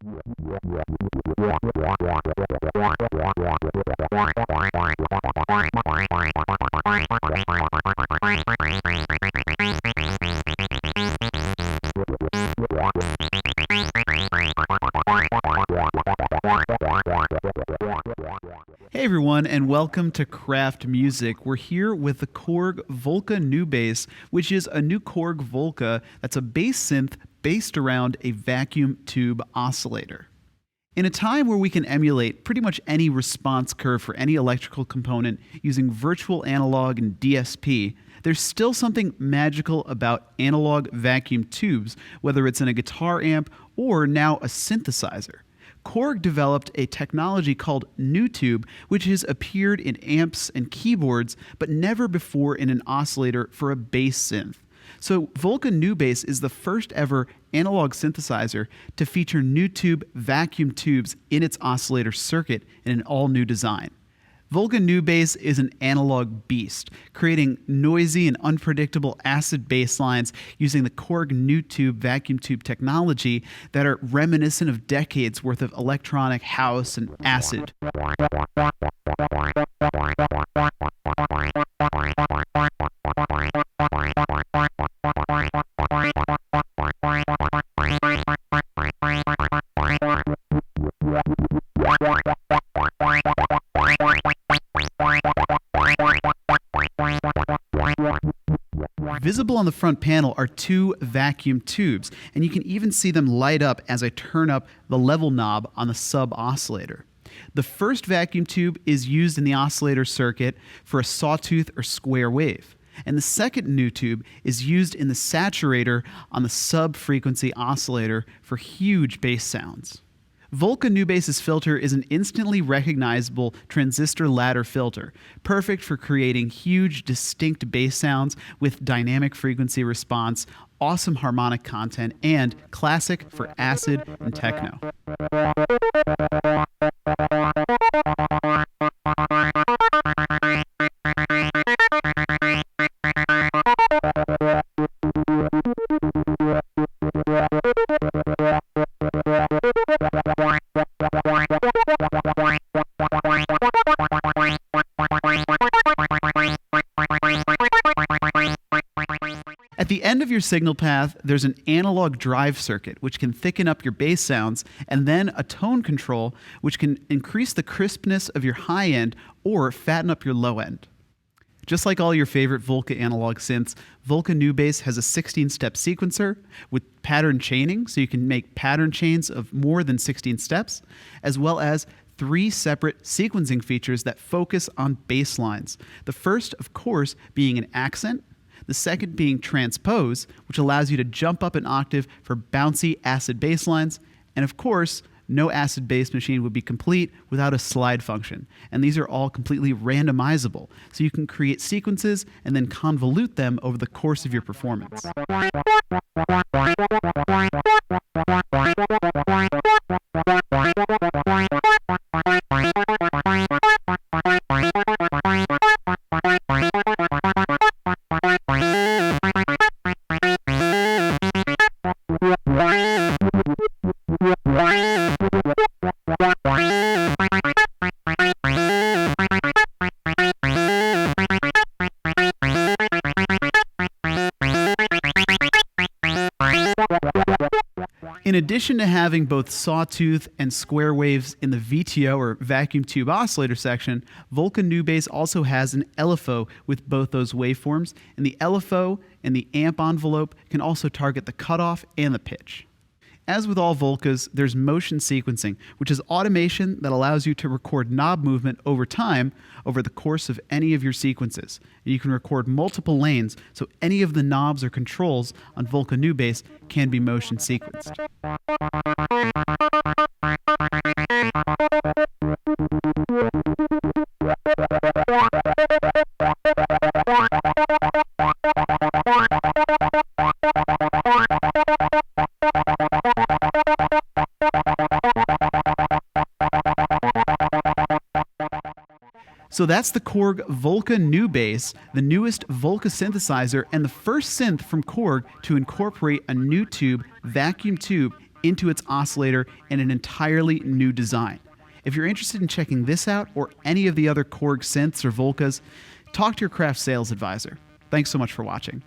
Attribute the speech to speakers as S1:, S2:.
S1: Hey everyone, and welcome to Kraft Music. We're here with the Korg Volca Nubass, which is a new Korg Volca that's a bass synth based around a vacuum tube oscillator. In a time where we can emulate pretty much any response curve for any electrical component using virtual analog and DSP, there's still something magical about analog vacuum tubes, whether it's in a guitar amp or now a synthesizer. Korg developed a technology called Nutube, which has appeared in amps and keyboards, but never before in an oscillator for a bass synth. So Volca Nubass is the first ever analog synthesizer to feature Nutube vacuum tubes in its oscillator circuit in an all-new design. Volca Nubass is an analog beast, creating noisy and unpredictable acid bass lines using the Korg Nutube vacuum tube technology that are reminiscent of decades worth of electronic house and acid. Visible on the front panel are two vacuum tubes, and you can even see them light up as I turn up the level knob on the sub-oscillator. The first vacuum tube is used in the oscillator circuit for a sawtooth or square wave, and the second Nutube is used in the saturator on the sub-frequency oscillator for huge bass sounds. Volca Nubass's filter is an instantly recognizable transistor ladder filter, perfect for creating huge, distinct bass sounds with dynamic frequency response, awesome harmonic content, and classic for acid and techno. At the end of your signal path, there's an analog drive circuit, which can thicken up your bass sounds, and then a tone control, which can increase the crispness of your high end or fatten up your low end. Just like all your favorite Volca analog synths, Volca Nubass has a 16-step sequencer with pattern chaining, so you can make pattern chains of more than 16 steps, as well as 3 separate sequencing features that focus on bass lines. The first, of course, being an accent, the second being transpose, which allows you to jump up an octave for bouncy acid bass lines, and of course, no acid bass machine would be complete without a slide function. And these are all completely randomizable, so you can create sequences and then convolute them over the course of your performance. In addition to having both sawtooth and square waves in the VTO or vacuum tube oscillator section, Volca Nubass also has an LFO with both those waveforms, and the LFO and the amp envelope can also target the cutoff and the pitch. As with all Volcas, there's motion sequencing, which is automation that allows you to record knob movement over time over the course of any of your sequences. And you can record multiple lanes, so any of the knobs or controls on Volca Nubass can be motion sequenced. So that's the Korg Volca Nubass, the newest Volca synthesizer and the first synth from Korg to incorporate a Nutube vacuum tube into its oscillator in an entirely new design. If you're interested in checking this out or any of the other Korg synths or Volcas, talk to your Kraft sales advisor. Thanks so much for watching.